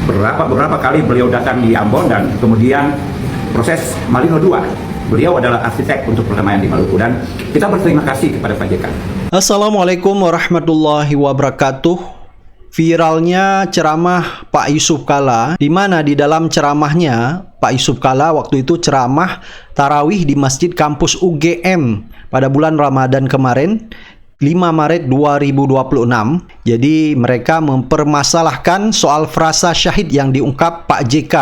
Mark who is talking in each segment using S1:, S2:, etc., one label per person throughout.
S1: Beberapa kali beliau datang di Ambon dan kemudian proses Malino II. Beliau adalah arsitek untuk perdamaian di Maluku dan kita berterima kasih kepada Pak JK.
S2: Assalamualaikum warahmatullahi wabarakatuh. Viralnya ceramah Pak Yusuf Kalla, di mana di dalam ceramahnya Pak Yusuf Kalla waktu itu ceramah tarawih di Masjid Kampus UGM pada bulan Ramadan kemarin, 5 Maret 2026. Jadi mereka mempermasalahkan soal frasa syahid yang diungkap Pak JK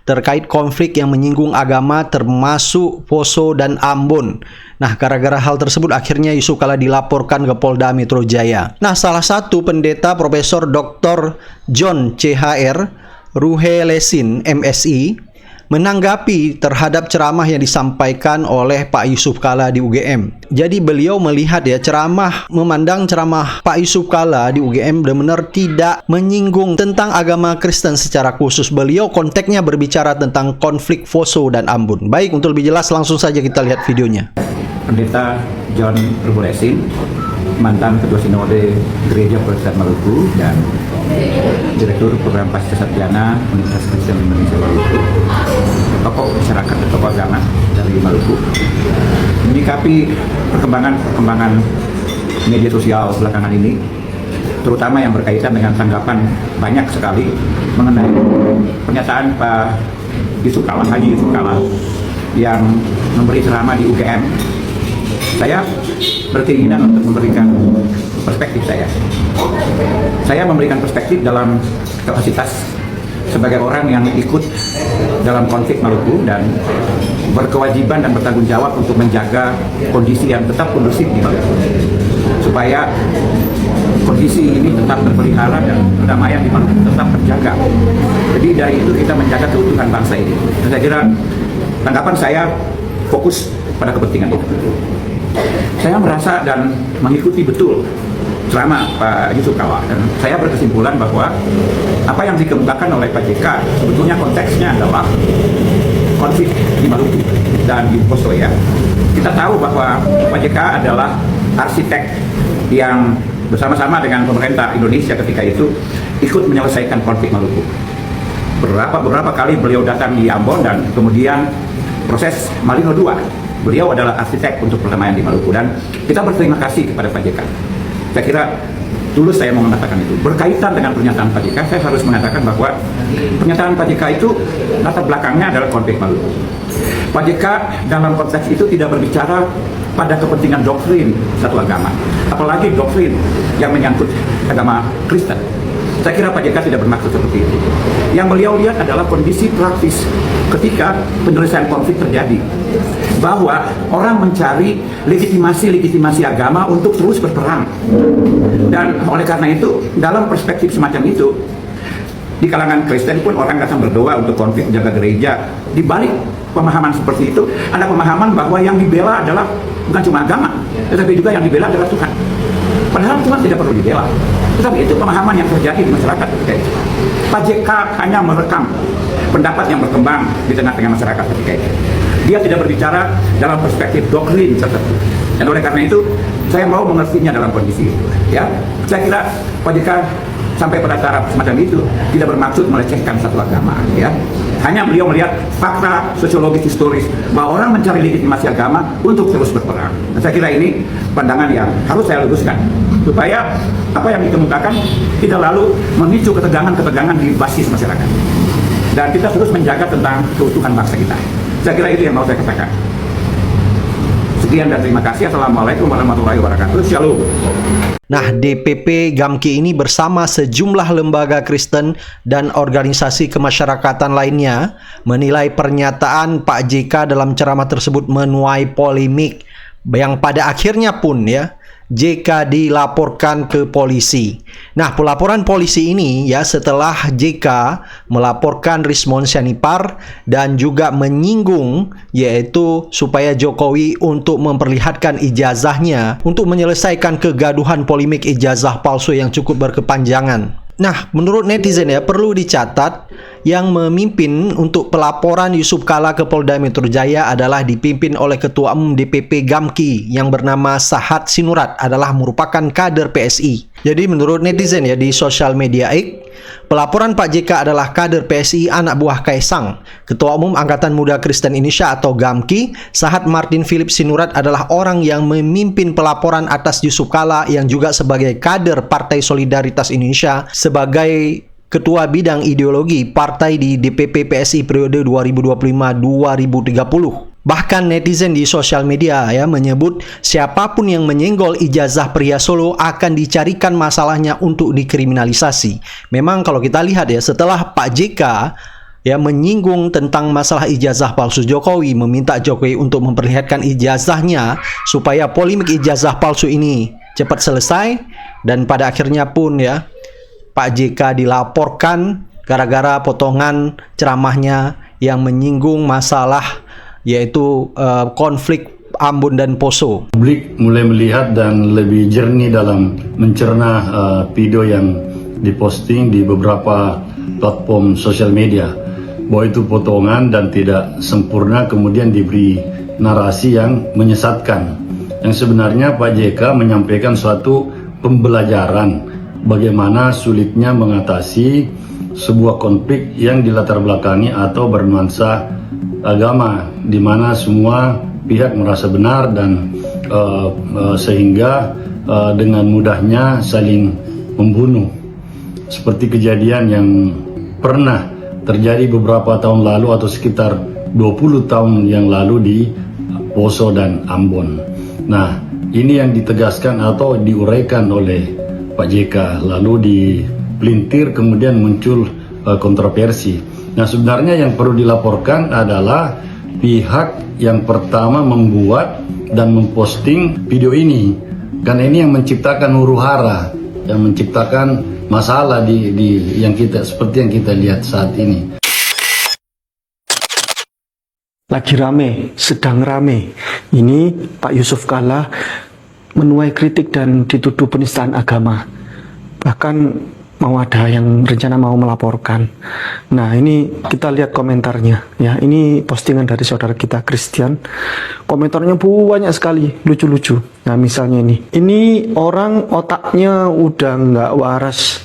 S2: terkait konflik yang menyinggung agama termasuk Poso dan Ambon. Nah, gara-gara hal tersebut akhirnya Yusuf Kalla dilaporkan ke Polda Metro Jaya. Nah, salah satu pendeta Profesor Dr. John CHR Ruhelesin MSI menanggapi terhadap ceramah yang disampaikan oleh Pak Yusuf Kalla di UGM. Jadi beliau melihat memandang ceramah Pak Yusuf Kalla di UGM benar-benar tidak menyinggung tentang agama Kristen secara khusus. Beliau konteksnya berbicara tentang konflik Poso dan Ambon. Baik, untuk lebih jelas langsung saja kita lihat videonya.
S1: Pendeta John Ruhelesin, mantan Ketua Sinode Gereja Protestan Maluku dan Direktur Program Pasca Sarjana Universitas Kristen Indonesia Maluku, tokoh masyarakat dan tokoh agama dari Maluku, menyikapi perkembangan media sosial belakangan ini, terutama yang berkaitan dengan tanggapan banyak sekali mengenai pernyataan Pak Yusuf Kalla, Haji Yusuf Kalla yang memberi ceramah di UGM. Saya berkeinginan untuk memberikan perspektif saya. Saya memberikan perspektif dalam kapasitas sebagai orang yang ikut dalam konflik Maluku dan berkewajiban dan bertanggung jawab untuk menjaga kondisi yang tetap kondusif di Maluku, supaya kondisi ini tetap terpelihara dan perdamaian di Maluku tetap terjaga. Jadi dari itu kita menjaga keutuhan bangsa ini. Dan saya kira tanggapan saya fokus pada kepentingan itu. Saya merasa dan mengikuti betul ceramah Pak Yusuf Kalla dan saya berkesimpulan bahwa apa yang dikemukakan oleh Pak JK sebetulnya konteksnya adalah konflik di Maluku dan di Poso ya. Kita tahu bahwa Pak JK adalah arsitek yang bersama-sama dengan pemerintah Indonesia ketika itu ikut menyelesaikan konflik Maluku. Beberapa kali beliau datang di Ambon dan kemudian proses Malino II. Beliau adalah arsitek untuk perdamaian di Maluku dan kita berterima kasih kepada Pak JK. Saya kira tulus saya mau mengatakan itu. Berkaitan dengan pernyataan Pak JK, saya harus mengatakan bahwa pernyataan Pak JK itu latar belakangnya adalah konflik Maluku. Pak JK dalam konteks itu tidak berbicara pada kepentingan doktrin satu agama, apalagi doktrin yang menyangkut agama Kristen. Saya kira Pak JK tidak bermaksud seperti itu. Yang beliau lihat adalah kondisi praktis ketika penyelesaian konflik terjadi, bahwa orang mencari legitimasi agama untuk terus berperang. Dan oleh karena itu, dalam perspektif semacam itu, di kalangan Kristen pun orang datang berdoa untuk konflik menjaga gereja. Di balik pemahaman seperti itu, ada pemahaman bahwa yang dibela adalah bukan cuma agama, tetapi juga yang dibela adalah Tuhan. Padahal Tuhan tidak perlu dibela, tetapi itu pemahaman yang terjadi di masyarakat. Pak JK hanya merekam pendapat yang berkembang di tengah-tengah masyarakat ketika itu. Dia tidak berbicara dalam perspektif doktrin tertentu. Dan oleh karena itu, saya mau mengertinya dalam kondisi itu. Ya, saya kira Pak JK sampai pada taraf semacam itu tidak bermaksud melecehkan satu agama. Ya, hanya beliau melihat fakta sosiologis historis bahwa orang mencari legitimasi agama untuk terus berperang. Dan saya kira ini pandangan yang harus saya luruskan supaya apa yang dikemukakan tidak lalu memicu ketegangan di basis masyarakat. Dan kita terus menjaga tentang keutuhan bangsa kita. Saya kira itu yang mau saya katakan. Sekian dan terima kasih. Assalamualaikum warahmatullahi wabarakatuh. Shalom.
S2: Nah, DPP Gamki ini bersama sejumlah lembaga Kristen dan organisasi kemasyarakatan lainnya menilai pernyataan Pak JK dalam ceramah tersebut menuai polemik yang pada akhirnya pun JK dilaporkan ke polisi. Nah, pelaporan polisi ini setelah JK melaporkan Rismon Sianipar dan juga menyinggung yaitu supaya Jokowi untuk memperlihatkan ijazahnya untuk menyelesaikan kegaduhan polemik ijazah palsu yang cukup berkepanjangan. Nah, menurut netizen perlu dicatat yang memimpin untuk pelaporan Yusuf Kalla ke Polda Metro Jaya adalah dipimpin oleh Ketua Umum DPP Gamki yang bernama Sahat Sinurat, adalah merupakan kader PSI. Jadi menurut netizen ya di sosial media X, pelaporan Pak JK adalah kader PSI anak buah Kaisang. Ketua Umum Angkatan Muda Kristen Indonesia atau GAMKI, Sahat Martin Philip Sinurat adalah orang yang memimpin pelaporan atas Yusuf Kalla yang juga sebagai kader Partai Solidaritas Indonesia sebagai Ketua Bidang Ideologi Partai di DPP PSI periode 2025-2030. Bahkan netizen di sosial media ya menyebut siapapun yang menyenggol ijazah pria Solo akan dicarikan masalahnya untuk dikriminalisasi. Memang kalau kita lihat ya, setelah Pak JK ya menyinggung tentang masalah ijazah palsu Jokowi, meminta Jokowi untuk memperlihatkan ijazahnya supaya polemik ijazah palsu ini cepat selesai, dan pada akhirnya pun ya Pak JK dilaporkan gara-gara potongan ceramahnya yang menyinggung masalah yaitu konflik Ambon dan Poso.
S3: Publik mulai melihat dan lebih jernih dalam mencerna video yang diposting di beberapa platform sosial media, bahwa itu potongan dan tidak sempurna, kemudian diberi narasi yang menyesatkan. Yang sebenarnya Pak JK menyampaikan suatu pembelajaran bagaimana sulitnya mengatasi sebuah konflik yang dilatar belakangi atau bernuansa agama, di mana semua pihak merasa benar dan sehingga dengan mudahnya saling membunuh, seperti kejadian yang pernah terjadi beberapa tahun lalu atau sekitar 20 tahun yang lalu di Poso dan Ambon. Nah, ini yang ditegaskan atau diuraikan oleh Pak JK, lalu dipelintir kemudian muncul kontroversi. Nah, sebenarnya yang perlu dilaporkan adalah pihak yang pertama membuat dan memposting video ini, karena ini yang menciptakan huru-hara, yang menciptakan masalah di yang kita seperti yang kita lihat saat ini.
S4: Lagi rame, sedang rame. Ini Pak Yusuf Kalla menuai kritik dan dituduh penistaan agama. Bahkan mau ada yang rencana mau melaporkan. Nah, ini kita lihat komentarnya ya. Ini postingan dari saudara kita Christian. Komentarnya banyak sekali, lucu-lucu. Nah, misalnya ini orang otaknya udah nggak waras,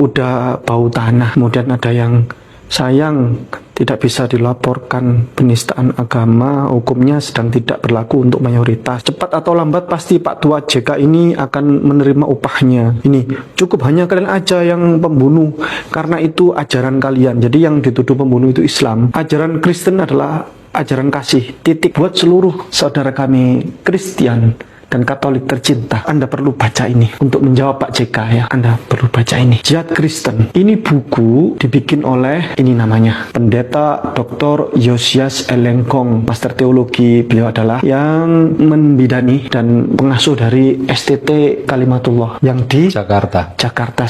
S4: udah bau tanah. Kemudian ada yang sayang tidak bisa dilaporkan penistaan agama, hukumnya sedang tidak berlaku untuk mayoritas. Cepat atau lambat pasti Pak Tua JK ini akan menerima upahnya. Ini cukup hanya kalian aja yang pembunuh, karena itu ajaran kalian. Jadi yang dituduh pembunuh itu Islam. Ajaran Kristen adalah ajaran kasih. Titik. Buat seluruh saudara kami Kristen dan Katolik tercinta, Anda perlu baca ini untuk menjawab Pak JK ya. Anda perlu baca ini, Jihad Kristen. Ini buku dibikin oleh, ini namanya Pendeta Dr. Yosias Elengkong, Master Teologi. Beliau adalah yang membidani dan pengasuh dari STT Kalimatullah yang di Jakarta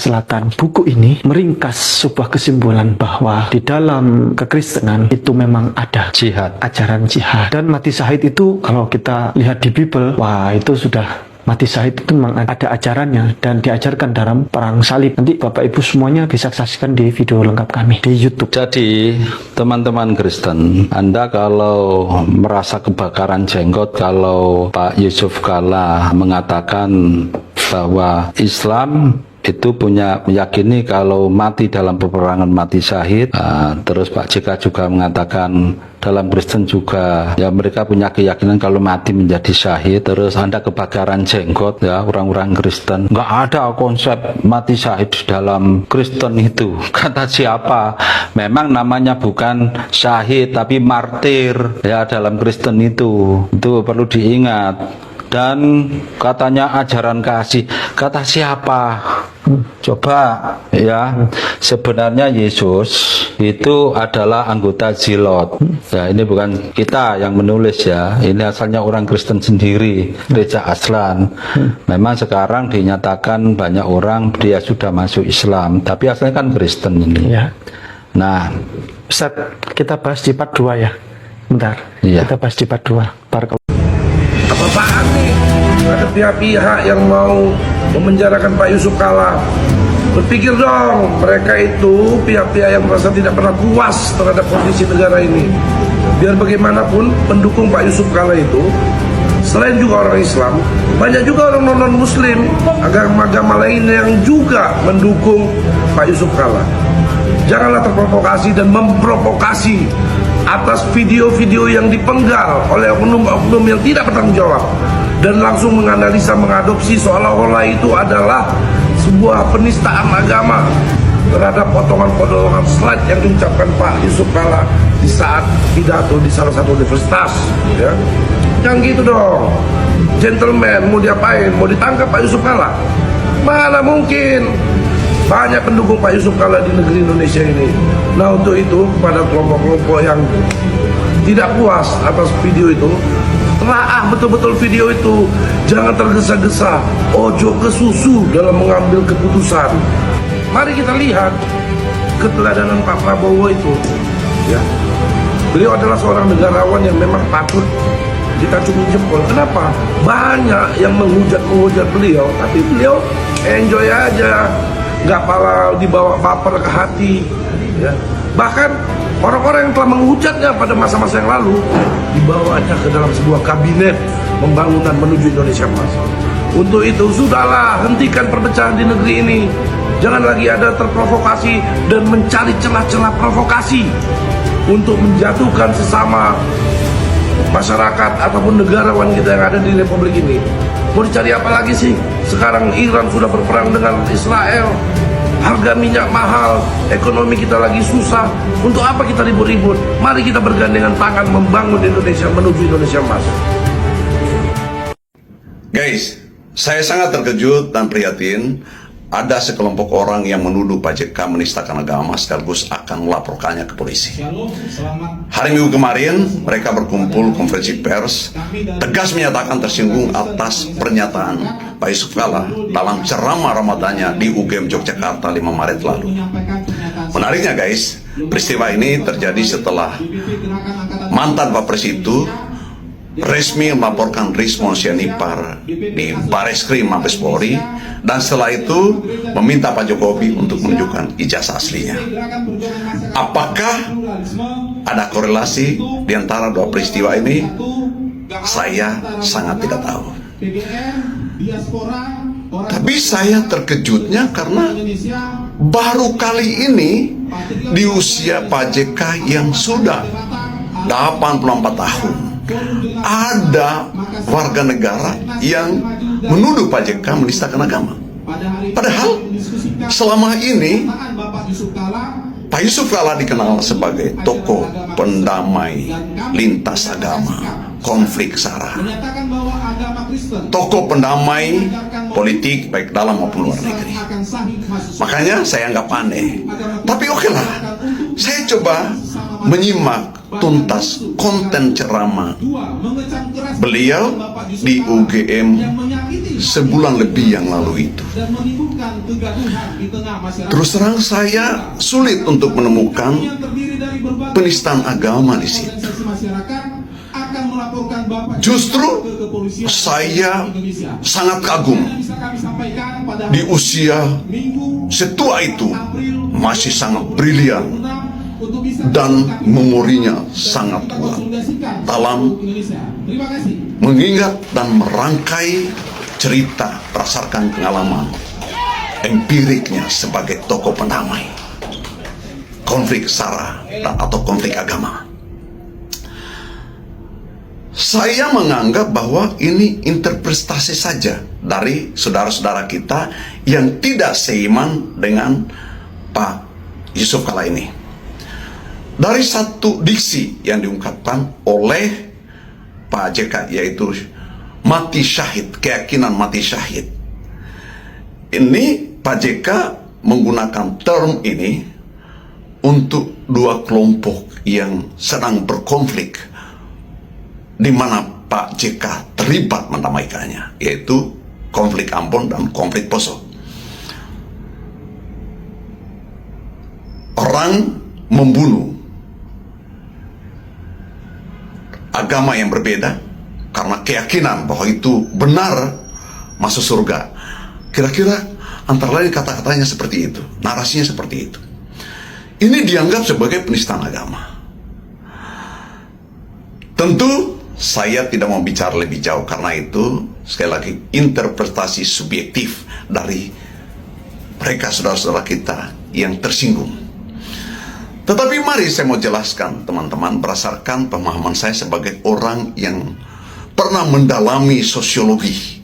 S4: Selatan. Buku ini meringkas sebuah kesimpulan bahwa di dalam kekristenan itu memang ada jihad, ajaran jihad, dan mati syahid itu kalau kita lihat di Bible, wah itu sudah mati syahid itu memang ada ajarannya dan diajarkan dalam perang salib. Nanti Bapak Ibu semuanya bisa saksikan di video lengkap kami di YouTube.
S5: Jadi teman-teman Kristen, Anda kalau merasa kebakaran jenggot kalau Pak Yusuf Kalla mengatakan bahwa Islam itu meyakini kalau mati dalam peperangan mati syahid, terus Pak JK juga mengatakan dalam Kristen juga ya mereka punya keyakinan kalau mati menjadi syahid. Terus Anda kebakaran jenggot ya, orang-orang Kristen, nggak ada konsep mati syahid di dalam Kristen itu. Kata siapa? Memang namanya bukan syahid tapi martir ya dalam Kristen itu perlu diingat. Dan katanya ajaran kasih, kata siapa? Coba ya, sebenarnya Yesus itu adalah anggota Zilot ya, ini bukan kita yang menulis ya, ini asalnya orang Kristen sendiri, Gereja Aslan. Memang sekarang dinyatakan banyak orang dia sudah masuk Islam, tapi asalnya kan Kristen ini ya. Nah
S4: Ustaz, kita bahas di part 2 ya. Bentar,
S5: iya.
S4: Kita bahas di part 2.
S6: Apaan nih? Ada pihak-pihak yang mau memenjarakan Pak Yusuf Kalla. Berpikir dong, mereka itu pihak-pihak yang merasa tidak pernah puas terhadap kondisi negara ini. Biar bagaimanapun pendukung Pak Yusuf Kalla itu selain juga orang Islam, banyak juga orang non-Muslim, agama-agama lain yang juga mendukung Pak Yusuf Kalla. Janganlah terprovokasi dan memprovokasi atas video-video yang dipenggal oleh oknum-oknum yang tidak bertanggung jawab dan langsung menganalisa, mengadopsi seolah-olah itu adalah sebuah penistaan agama terhadap potongan-potongan slide yang diucapkan Pak Yusuf Kalla di saat pidato di salah satu universitas, ya. Jangan gitu dong, gentleman. Mau diapain? Mau ditangkap Pak Yusuf Kalla? Mana mungkin. Banyak pendukung Pak Yusuf Kalla di negeri Indonesia ini. Nah, untuk itu kepada kelompok-kelompok yang tidak puas atas video itu, telaah betul-betul video itu. Jangan tergesa-gesa, ojo ke susu dalam mengambil keputusan. Mari kita lihat keteladanan Pak Prabowo itu, ya. Beliau adalah seorang negarawan yang memang patut dikacungi jempol. Kenapa? Banyak yang menghujat beliau, tapi beliau enjoy aja, nggak pala dibawa baper ke hati, ya. Bahkan orang-orang yang telah menghujatnya pada masa-masa yang lalu dibawanya ke dalam sebuah kabinet pembangunan menuju Indonesia Emas. Untuk itu sudahlah, hentikan perpecahan di negeri ini. Jangan lagi ada terprovokasi dan mencari celah-celah provokasi untuk menjatuhkan sesama masyarakat ataupun negarawan kita yang ada di Republik ini. Mau dicari apa lagi sih? Sekarang Iran sudah berperang dengan Israel, harga minyak mahal, ekonomi kita lagi susah. Untuk apa kita ribut-ribut? Mari kita bergandengan tangan membangun Indonesia menuju Indonesia Emas.
S7: Guys, saya sangat terkejut dan prihatin. Ada sekelompok orang yang menuduh Pak JK menistakan agama sekaligus akan melaporkannya ke polisi. Hari Minggu kemarin, mereka berkumpul konferensi pers, tegas menyatakan tersinggung atas pernyataan Pak Yusuf Kalla dalam ceramah Ramadannya di UGM Yogyakarta 5 Maret lalu. Menariknya guys, peristiwa ini terjadi setelah mantan Wapres itu resmi melaporkan Rismon Sianipar di Bareskrim Mabes Polri, dan setelah itu meminta Pak Jokowi untuk menunjukkan ijazah aslinya. Apakah ada korelasi di antara dua peristiwa ini? Saya sangat tidak tahu. Tapi saya terkejutnya karena baru kali ini di usia Pak JK yang sudah 84 tahun ada warga negara yang menuduh Pak JK menistakan agama. Padahal selama ini Pak Yusuf Kalla dikenal sebagai tokoh pendamai lintas agama, konflik SARA, tokoh pendamai politik baik dalam maupun luar negeri. Makanya saya anggap aneh. Tapi oke lah, saya coba menyimak tuntas konten ceramah beliau di UGM sebulan lebih yang lalu itu. Terus terang saya sulit untuk menemukan penistaan agama di situ. Justru saya sangat kagum di usia setua itu masih sangat brilian dan memorinya sangat kuat dalam mengingat dan merangkai cerita berdasarkan pengalaman empiriknya sebagai tokoh pendamai konflik SARA atau konflik agama. Saya menganggap bahwa ini interpretasi saja dari saudara-saudara kita yang tidak seiman dengan Pak Yusuf Kalla ini. Dari satu diksi yang diungkapkan oleh Pak JK, yaitu mati syahid, keyakinan mati syahid. Ini Pak JK menggunakan term ini untuk dua kelompok yang sedang berkonflik, di mana Pak JK terlibat mendamaikannya, yaitu konflik Ambon dan konflik Poso. Orang membunuh agama yang berbeda karena keyakinan bahwa itu benar masuk surga. Kira-kira antara lain kata-katanya seperti itu, narasinya seperti itu. Ini dianggap sebagai penistaan agama. Tentu saya tidak mau bicara lebih jauh karena itu sekali lagi interpretasi subjektif dari mereka saudara-saudara kita yang tersinggung. Tetapi mari saya mau jelaskan teman-teman berdasarkan pemahaman saya sebagai orang yang pernah mendalami sosiologi.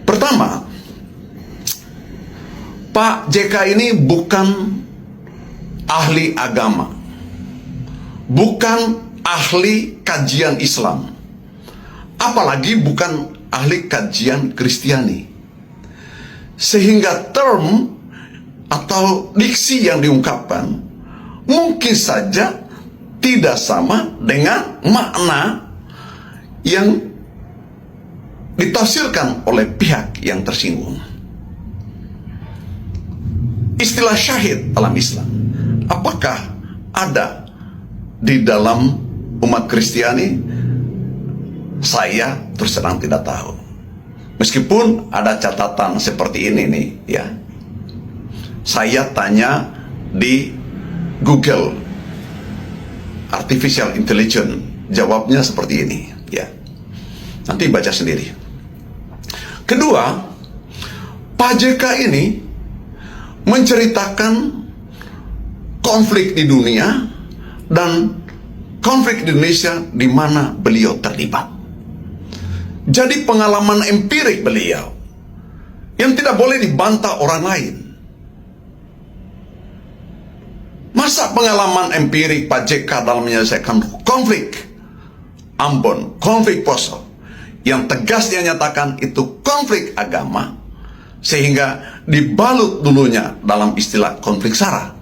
S7: Pertama, Pak JK ini bukan ahli agama, bukan ahli kajian Islam, apalagi bukan ahli kajian Kristiani. Sehingga term atau diksi yang diungkapkan mungkin saja tidak sama dengan makna yang ditafsirkan oleh pihak yang tersinggung. Istilah syahid dalam Islam, apakah ada di dalam umat Kristiani? Saya terus terang tidak tahu. Meskipun ada catatan seperti ini nih, ya. Saya tanya di Google Artificial Intelligence, jawabnya seperti ini, ya. Nanti baca sendiri. Kedua, Pak JK ini menceritakan konflik di dunia dan konflik di Indonesia di mana beliau terlibat. Jadi pengalaman empirik beliau yang tidak boleh dibantah orang lain. Masa pengalaman empirik Pak JK dalam menyelesaikan konflik Ambon, konflik Poso, yang tegas dia nyatakan itu konflik agama, sehingga dibalut dulunya dalam istilah konflik SARA.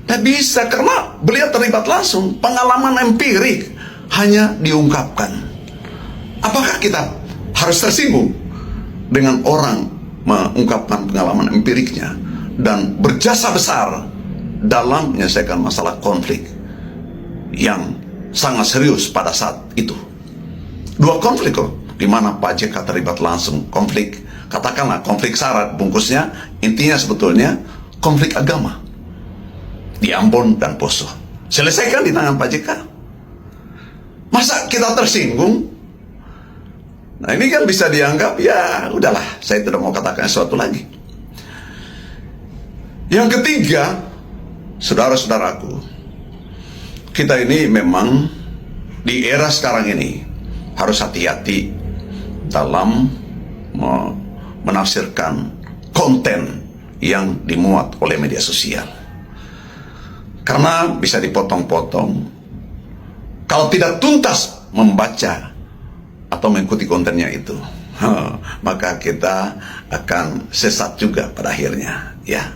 S7: Tidak bisa karena beliau terlibat langsung, pengalaman empirik hanya diungkapkan. Apakah kita harus tersinggung dengan orang mengungkapkan pengalaman empiriknya dan berjasa besar dalam menyelesaikan masalah konflik yang sangat serius pada saat itu? Dua konflik kok, di mana Pak JK terlibat langsung. Konflik, katakanlah konflik SARA, bungkusnya intinya sebetulnya konflik agama di Ambon dan Poso, selesaikan di tangan Pak JK. Masa kita tersinggung? Nah ini kan bisa dianggap, ya udahlah, saya tidak mau katakan sesuatu lagi. Yang ketiga, saudara-saudaraku, kita ini memang di era sekarang ini harus hati-hati dalam menafsirkan konten yang dimuat oleh media sosial, karena bisa dipotong-potong. Kalau tidak tuntas membaca atau mengikuti kontennya itu, maka kita akan sesat juga pada akhirnya, ya.